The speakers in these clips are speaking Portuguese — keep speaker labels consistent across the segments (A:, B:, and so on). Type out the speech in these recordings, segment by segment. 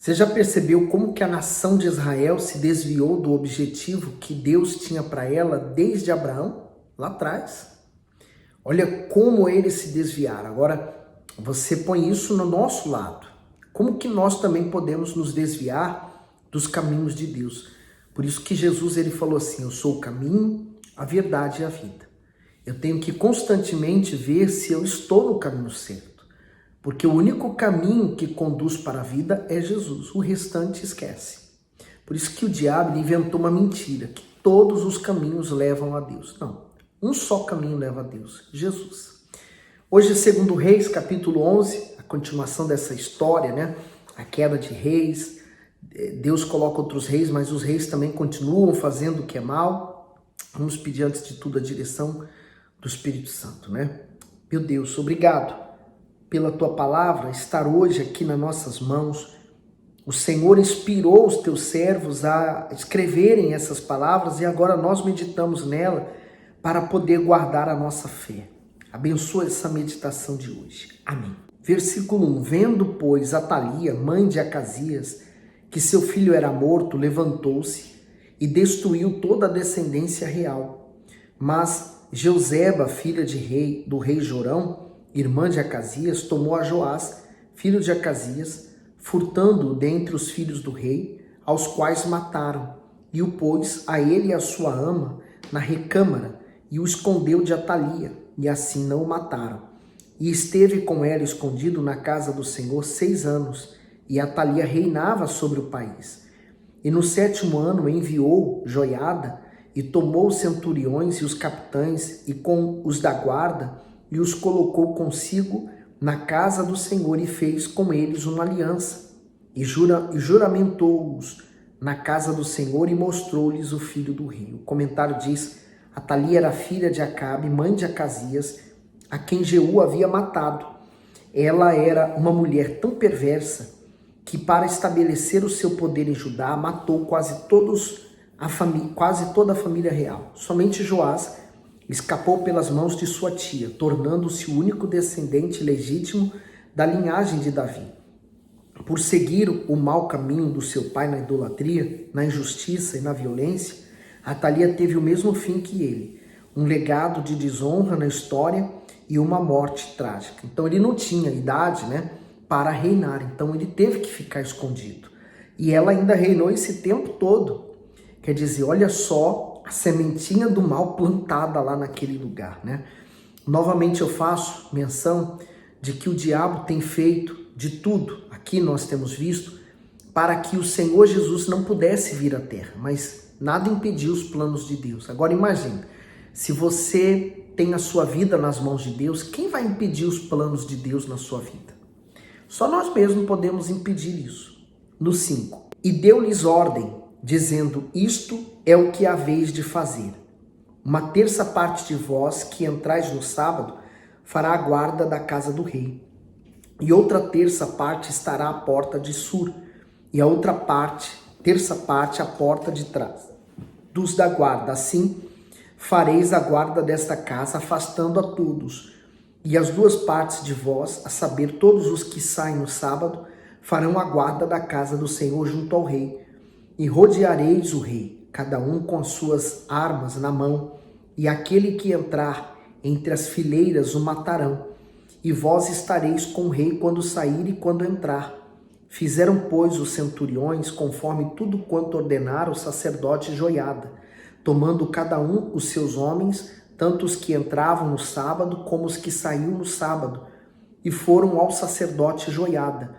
A: Você já percebeu como que a nação de Israel se desviou do objetivo que Deus tinha para ela desde Abraão, lá atrás? Olha como eles se desviaram. Agora, você põe isso no nosso lado. Como que nós também podemos nos desviar dos caminhos de Deus? Por isso que Jesus ele falou assim: eu sou o caminho, a verdade e a vida. Eu tenho que constantemente ver se eu estou no caminho certo. Porque o único caminho que conduz para a vida é Jesus. O restante esquece. Por isso que o diabo inventou uma mentira, que todos os caminhos levam a Deus. Não, um só caminho leva a Deus, Jesus. Hoje, segundo Reis, capítulo 11, a continuação dessa história, né? A queda de reis. Deus coloca outros reis, mas os reis também continuam fazendo o que é mal. Vamos pedir antes de tudo a direção do Espírito Santo, né? Meu Deus, obrigado pela tua palavra estar hoje aqui nas nossas mãos. O Senhor inspirou os teus servos a escreverem essas palavras e agora nós meditamos nela para poder guardar a nossa fé. Abençoa essa meditação de hoje. Amém. Versículo 1. Vendo, pois, Atalia, mãe de Acasias, que seu filho era morto, levantou-se e destruiu toda a descendência real. Mas Jeuzeba, filha do rei Jorão, irmã de Acasias, tomou a Joás, filho de Acasias, furtando-o dentre os filhos do rei, aos quais mataram, e o pôs a ele e a sua ama na recâmara, e o escondeu de Atalia, e assim não o mataram. E esteve com ela escondido na casa do Senhor 6 anos, e Atalia reinava sobre o país. E no 7º ano enviou Joiada, e tomou os centuriões e os capitães, e com os da guarda, e os colocou consigo na casa do Senhor e fez com eles uma aliança. E juramentou-os na casa do Senhor e mostrou-lhes o filho do rei. O comentário diz: Atalia era filha de Acabe, mãe de Acasias, a quem Jeú havia matado. Ela era uma mulher tão perversa que, para estabelecer o seu poder em Judá, matou quase toda a família real. Somente Joás escapou pelas mãos de sua tia, tornando-se o único descendente legítimo da linhagem de Davi. Por seguir o mau caminho do seu pai na idolatria, na injustiça e na violência, Atalia teve o mesmo fim que ele, um legado de desonra na história e uma morte trágica. Então ele não tinha idade, para reinar, então ele teve que ficar escondido. E ela ainda reinou esse tempo todo. Quer dizer, olha só a sementinha do mal plantada lá naquele lugar, Novamente eu faço menção de que o diabo tem feito de tudo, aqui nós temos visto, para que o Senhor Jesus não pudesse vir à terra, mas nada impediu os planos de Deus. Agora imagine, se você tem a sua vida nas mãos de Deus, quem vai impedir os planos de Deus na sua vida? Só nós mesmos podemos impedir isso. No 5. E deu-lhes ordem, dizendo: isto é o que haveis de fazer. 1/3 parte de vós que entrais no sábado fará a guarda da casa do rei, e outra 1/3 parte estará à porta de Sur, e a outra terça parte à porta de trás dos da guarda. Assim fareis a guarda desta casa, afastando a todos. E as 2 partes de vós, a saber, todos os que saem no sábado, farão a guarda da casa do Senhor junto ao rei. E rodeareis o rei, cada um com as suas armas na mão, e aquele que entrar entre as fileiras o matarão. E vós estareis com o rei quando sair e quando entrar. Fizeram, pois, os centuriões conforme tudo quanto ordenara o sacerdote Joiada, tomando cada um os seus homens, tanto os que entravam no sábado como os que saíam no sábado, e foram ao sacerdote Joiada.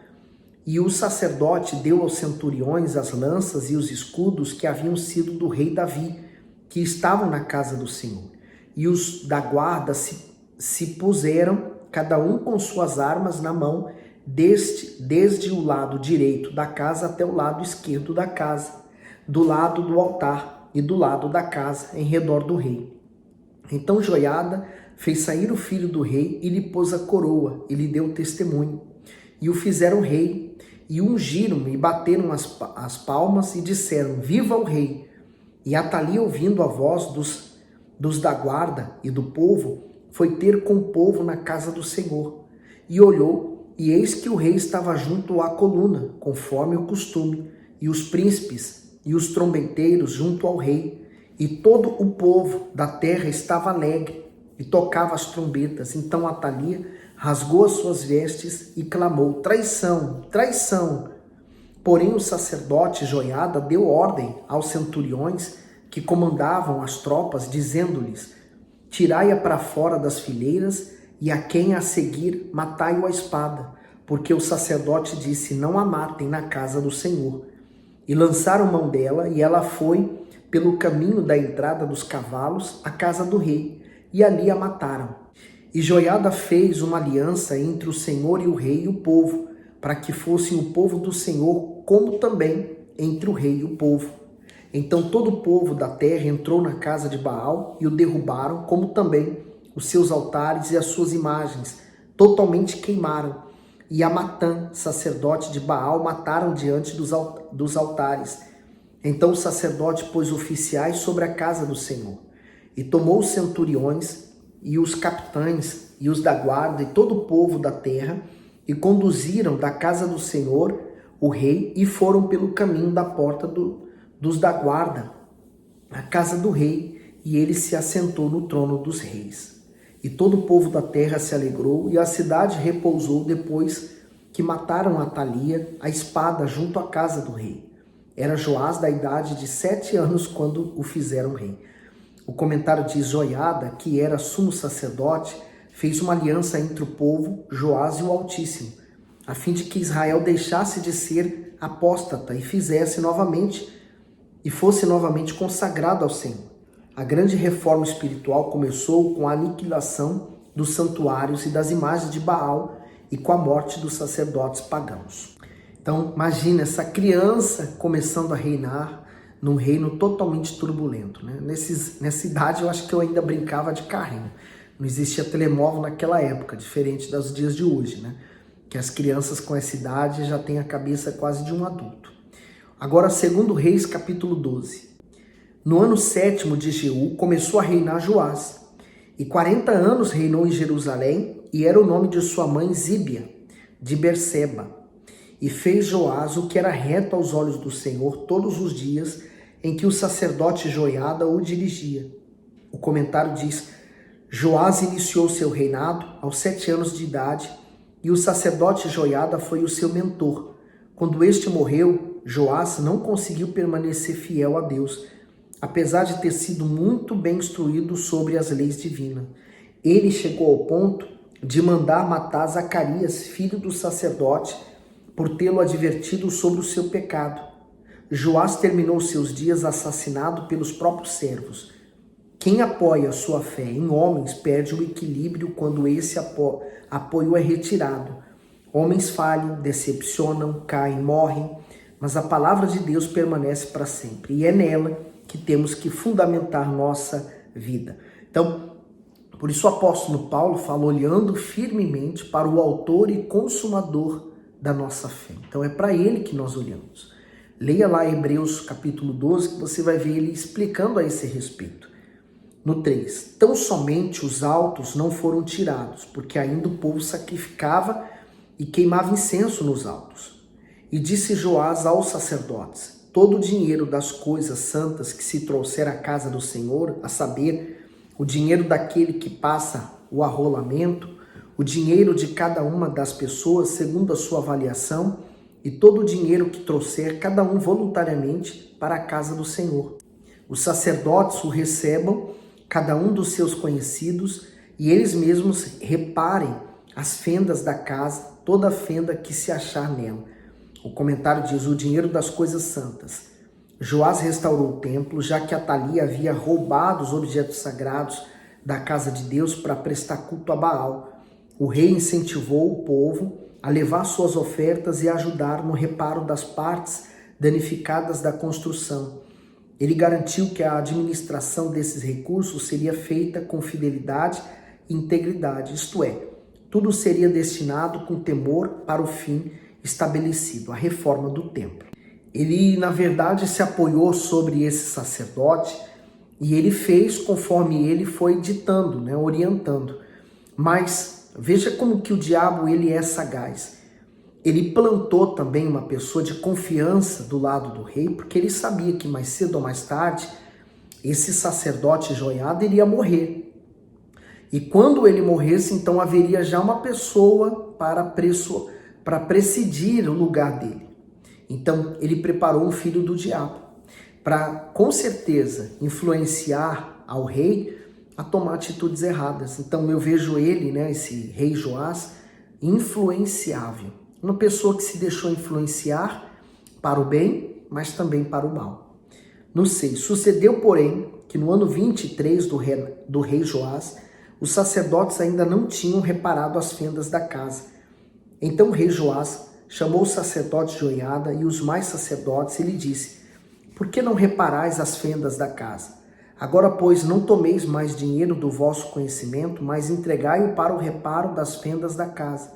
A: E o sacerdote deu aos centuriões as lanças e os escudos que haviam sido do rei Davi, que estavam na casa do Senhor. E os da guarda se puseram, cada um com suas armas na mão, desde o lado direito da casa até o lado esquerdo da casa, do lado do altar e do lado da casa, em redor do rei. Então Joiada fez sair o filho do rei e lhe pôs a coroa, e lhe deu testemunho. E o fizeram rei, e ungiram e bateram as palmas e disseram: viva o rei! E Atalia, ouvindo a voz dos da guarda e do povo, foi ter com o povo na casa do Senhor. E olhou, e eis que o rei estava junto à coluna, conforme o costume, e os príncipes e os trombeteiros junto ao rei, e todo o povo da terra estava alegre, e tocava as trombetas. Então Atalia rasgou as suas vestes e clamou: traição, traição! Porém o sacerdote Joiada deu ordem aos centuriões que comandavam as tropas, dizendo-lhes: tirai-a para fora das fileiras, e a quem a seguir, matai-o à espada, porque o sacerdote disse: não a matem na casa do Senhor. E lançaram mão dela, e ela foi pelo caminho da entrada dos cavalos à casa do rei, e ali a mataram. E Joiada fez uma aliança entre o Senhor e o rei e o povo, para que fossem o povo do Senhor, como também entre o rei e o povo. Então todo o povo da terra entrou na casa de Baal e o derrubaram, como também os seus altares e as suas imagens, totalmente queimaram. E a Matã, sacerdote de Baal, mataram diante dos altares. Então o sacerdote pôs oficiais sobre a casa do Senhor, e tomou os centuriões, e os capitães, e os da guarda, e todo o povo da terra, e conduziram da casa do Senhor o rei, e foram pelo caminho da porta dos da guarda, a casa do rei, e ele se assentou no trono dos reis. E todo o povo da terra se alegrou, e a cidade repousou depois que mataram Atalia a espada junto à casa do rei. Era Joás da idade de 7 anos quando o fizeram rei. O comentário diz: Joiada, que era sumo sacerdote, fez uma aliança entre o povo, Joás e o Altíssimo, a fim de que Israel deixasse de ser apóstata e fosse novamente consagrado ao Senhor. A grande reforma espiritual começou com a aniquilação dos santuários e das imagens de Baal e com a morte dos sacerdotes pagãos. Então, imagina essa criança começando a reinar num reino totalmente turbulento, né? Nessa idade eu acho que eu ainda brincava de carrinho. Não existia telemóvel naquela época, diferente dos dias de hoje, né? Que as crianças com essa idade já têm a cabeça quase de um adulto. Agora, 2 Reis, capítulo 12. No ano 7º de Jeú, começou a reinar Joás, e 40 anos reinou em Jerusalém, e era o nome de sua mãe Zíbia, de Berseba. E fez Joás o que era reto aos olhos do Senhor todos os dias em que o sacerdote Joiada o dirigia. O comentário diz: Joás iniciou seu reinado aos 7 anos de idade, e o sacerdote Joiada foi o seu mentor. Quando este morreu, Joás não conseguiu permanecer fiel a Deus, apesar de ter sido muito bem instruído sobre as leis divinas. Ele chegou ao ponto de mandar matar Zacarias, filho do sacerdote, por tê-lo advertido sobre o seu pecado. Joás terminou seus dias assassinado pelos próprios servos. Quem apoia sua fé em homens perde o equilíbrio quando esse apoio é retirado. Homens falham, decepcionam, caem, morrem, mas a palavra de Deus permanece para sempre, e é nela que temos que fundamentar nossa vida. Então, por isso o apóstolo Paulo fala olhando firmemente para o autor e consumador da nossa fé. Então é para ele que nós olhamos. Leia lá Hebreus capítulo 12, que você vai ver ele explicando a esse respeito. No 3, tão somente os altos não foram tirados, porque ainda o povo sacrificava e queimava incenso nos altos. E disse Joás aos sacerdotes: todo o dinheiro das coisas santas que se trouxer à casa do Senhor, a saber, o dinheiro daquele que passa o arrolamento, o dinheiro de cada uma das pessoas segundo a sua avaliação, e todo o dinheiro que trouxer cada um voluntariamente para a casa do Senhor. Os sacerdotes o recebam, cada um dos seus conhecidos, e eles mesmos reparem as fendas da casa, toda a fenda que se achar nela. O comentário diz: o dinheiro das coisas santas. Joás restaurou o templo, já que Atalia havia roubado os objetos sagrados da casa de Deus para prestar culto a Baal. O rei incentivou o povo a levar suas ofertas e ajudar no reparo das partes danificadas da construção. Ele garantiu que a administração desses recursos seria feita com fidelidade e integridade, isto é, tudo seria destinado com temor para o fim estabelecido, a reforma do templo. Ele, na verdade, se apoiou sobre esse sacerdote e ele fez conforme ele foi ditando, orientando. Mas Veja como que o diabo ele é sagaz. Ele plantou também uma pessoa de confiança do lado do rei, porque ele sabia que mais cedo ou mais tarde esse sacerdote Joiada iria morrer. E quando ele morresse, então haveria já uma pessoa para presidir o lugar dele. Então ele preparou um filho do diabo para, com certeza, influenciar ao rei a tomar atitudes erradas. Então eu vejo ele, esse rei Joás, influenciável. Uma pessoa que se deixou influenciar para o bem, mas também para o mal. No 6, sucedeu, porém, que no ano 23 do rei Joás, os sacerdotes ainda não tinham reparado as fendas da casa. Então o rei Joás chamou o sacerdote Joiada e os mais sacerdotes e lhe disse: por que não reparais as fendas da casa? Agora, pois, não tomeis mais dinheiro do vosso conhecimento, mas entregai-o para o reparo das fendas da casa.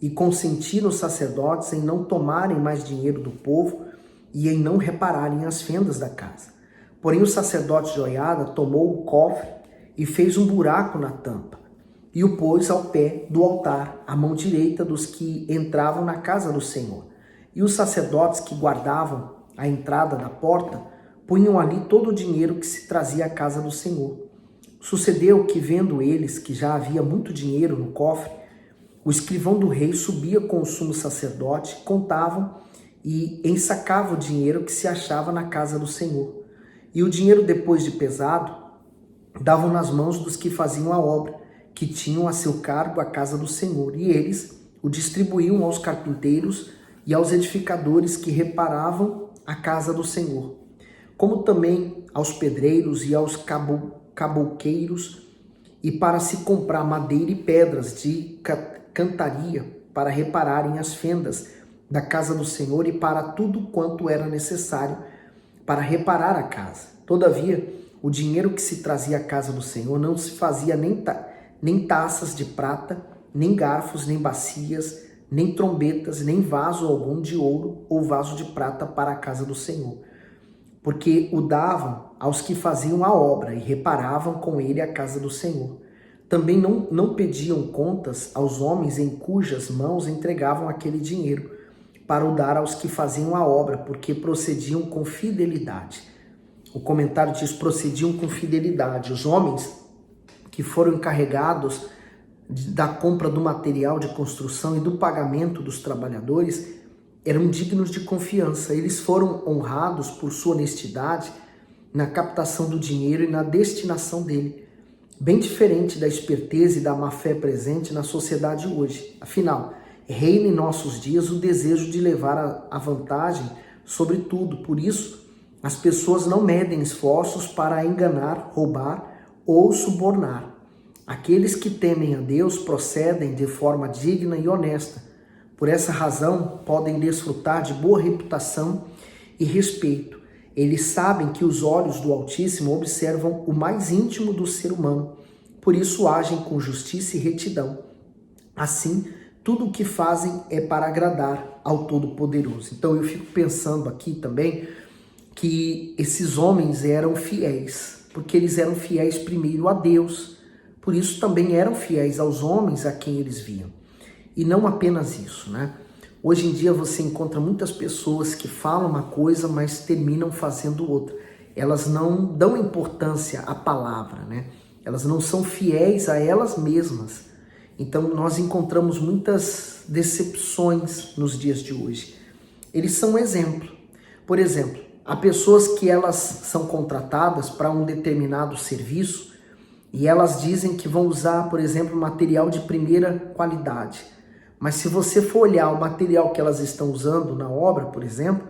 A: E consentiram os sacerdotes em não tomarem mais dinheiro do povo e em não repararem as fendas da casa. Porém, o sacerdote Joiada tomou o cofre e fez um buraco na tampa e o pôs ao pé do altar, à mão direita dos que entravam na casa do Senhor. E os sacerdotes que guardavam a entrada da porta punham ali todo o dinheiro que se trazia à casa do Senhor. Sucedeu que, vendo eles que já havia muito dinheiro no cofre, o escrivão do rei subia com o sumo sacerdote, contavam e ensacava o dinheiro que se achava na casa do Senhor. E o dinheiro, depois de pesado, davam nas mãos dos que faziam a obra, que tinham a seu cargo a casa do Senhor. E eles o distribuíam aos carpinteiros e aos edificadores que reparavam a casa do Senhor, como também aos pedreiros e aos cabouqueiros, e para se comprar madeira e pedras de cantaria para repararem as fendas da casa do Senhor e para tudo quanto era necessário para reparar a casa. Todavia, o dinheiro que se trazia à casa do Senhor não se fazia nem taças de prata, nem garfos, nem bacias, nem trombetas, nem vaso algum de ouro ou vaso de prata para a casa do Senhor, porque o davam aos que faziam a obra e reparavam com ele a casa do Senhor. Também não pediam contas aos homens em cujas mãos entregavam aquele dinheiro, para o dar aos que faziam a obra, porque procediam com fidelidade. O comentário diz: procediam com fidelidade. Os homens que foram encarregados da compra do material de construção e do pagamento dos trabalhadores eram dignos de confiança. Eles foram honrados por sua honestidade na captação do dinheiro e na destinação dele, bem diferente da esperteza e da má-fé presente na sociedade hoje. Afinal, reina em nossos dias o desejo de levar a vantagem sobre tudo. Por isso, as pessoas não medem esforços para enganar, roubar ou subornar. Aqueles que temem a Deus procedem de forma digna e honesta. Por essa razão, podem desfrutar de boa reputação e respeito. Eles sabem que os olhos do Altíssimo observam o mais íntimo do ser humano. Por isso agem com justiça e retidão. Assim, tudo o que fazem é para agradar ao Todo-Poderoso. Então eu fico pensando aqui também que esses homens eram fiéis, porque eles eram fiéis primeiro a Deus. Por isso também eram fiéis aos homens a quem eles viam. E não apenas isso, Hoje em dia você encontra muitas pessoas que falam uma coisa, mas terminam fazendo outra. Elas não dão importância à palavra, Elas não são fiéis a elas mesmas. Então nós encontramos muitas decepções nos dias de hoje. Eles são um exemplo. Por exemplo, há pessoas que elas são contratadas para um determinado serviço e elas dizem que vão usar, por exemplo, material de primeira qualidade. Mas se você for olhar o material que elas estão usando na obra, por exemplo,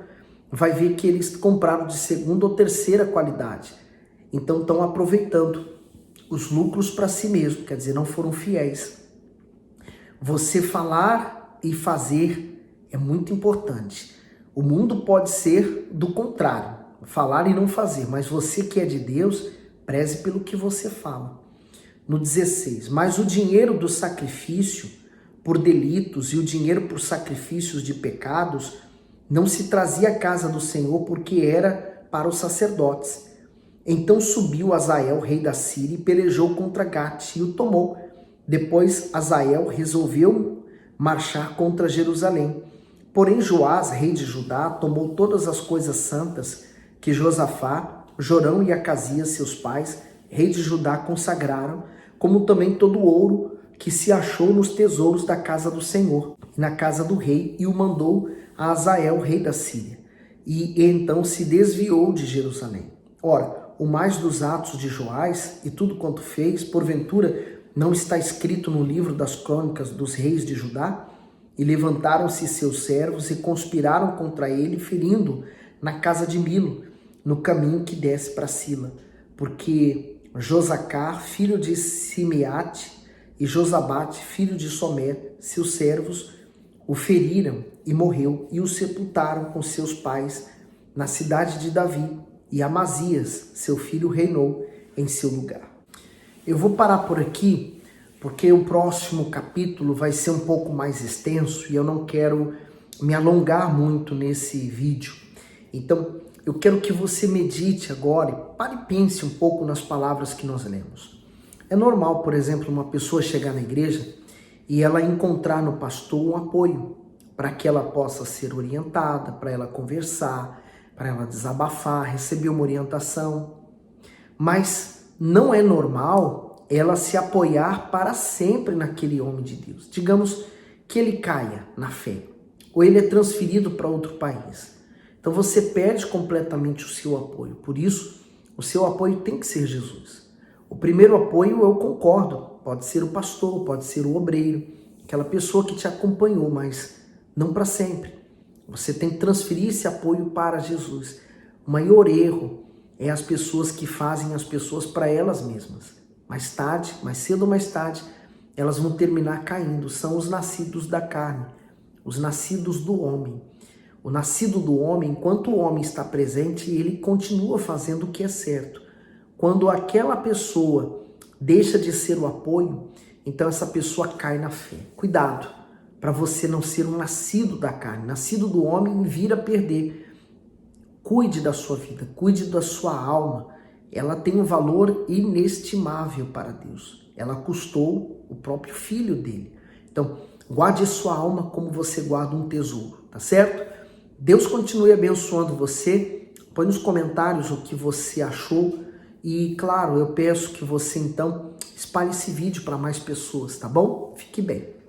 A: vai ver que eles compraram de segunda ou terceira qualidade. Então estão aproveitando os lucros para si mesmo, quer dizer, não foram fiéis. Você falar e fazer é muito importante. O mundo pode ser do contrário, falar e não fazer, mas você que é de Deus, preze pelo que você fala. No 16, mas o dinheiro do sacrifício por delitos e o dinheiro por sacrifícios de pecados não se trazia à casa do Senhor, porque era para os sacerdotes. Então subiu Azael, rei da Síria, e pelejou contra Gate e o tomou, Depois Azael resolveu marchar contra Jerusalém. Porém Joás, rei de Judá, tomou todas as coisas santas que Josafá, Jorão e Acasias, seus pais, rei de Judá, consagraram, como também todo o ouro que se achou nos tesouros da casa do Senhor, na casa do rei, e o mandou a Azael, rei da Síria. E então se desviou de Jerusalém. Ora, o mais dos atos de Joás e tudo quanto fez, porventura, não está escrito no livro das crônicas dos reis de Judá? E levantaram-se seus servos e conspiraram contra ele, ferindo na casa de Milo, no caminho que desce para Sila, porque Josacar, filho de Simeate, e Josabate, filho de Somer, seus servos, o feriram e morreu, e o sepultaram com seus pais na cidade de Davi, e Amazias, seu filho, reinou em seu lugar. Eu vou parar por aqui, porque o próximo capítulo vai ser um pouco mais extenso, e eu não quero me alongar muito nesse vídeo. Então, eu quero que você medite agora, pare e pense um pouco nas palavras que nós lemos. É normal, por exemplo, uma pessoa chegar na igreja e ela encontrar no pastor um apoio para que ela possa ser orientada, para ela conversar, para ela desabafar, receber uma orientação. Mas não é normal ela se apoiar para sempre naquele homem de Deus. Digamos que ele caia na fé, ou ele é transferido para outro país. Então você perde completamente o seu apoio. Por isso, o seu apoio tem que ser Jesus. O primeiro apoio, eu concordo, pode ser o pastor, pode ser o obreiro, aquela pessoa que te acompanhou, mas não para sempre. Você tem que transferir esse apoio para Jesus. O maior erro é as pessoas que fazem as pessoas para elas mesmas. Mais tarde, mais cedo ou mais tarde, elas vão terminar caindo. São os nascidos da carne, os nascidos do homem. O nascido do homem, enquanto o homem está presente, ele continua fazendo o que é certo. Quando aquela pessoa deixa de ser o apoio, então essa pessoa cai na fé. Cuidado, para você não ser um nascido da carne, nascido do homem e vir a perder. Cuide da sua vida, cuide da sua alma. Ela tem um valor inestimável para Deus. Ela custou o próprio filho dele. Então, guarde a sua alma como você guarda um tesouro, tá certo? Deus continue abençoando você. Põe nos comentários o que você achou. E, claro, eu peço que você, então, espalhe esse vídeo para mais pessoas, tá bom? Fique bem.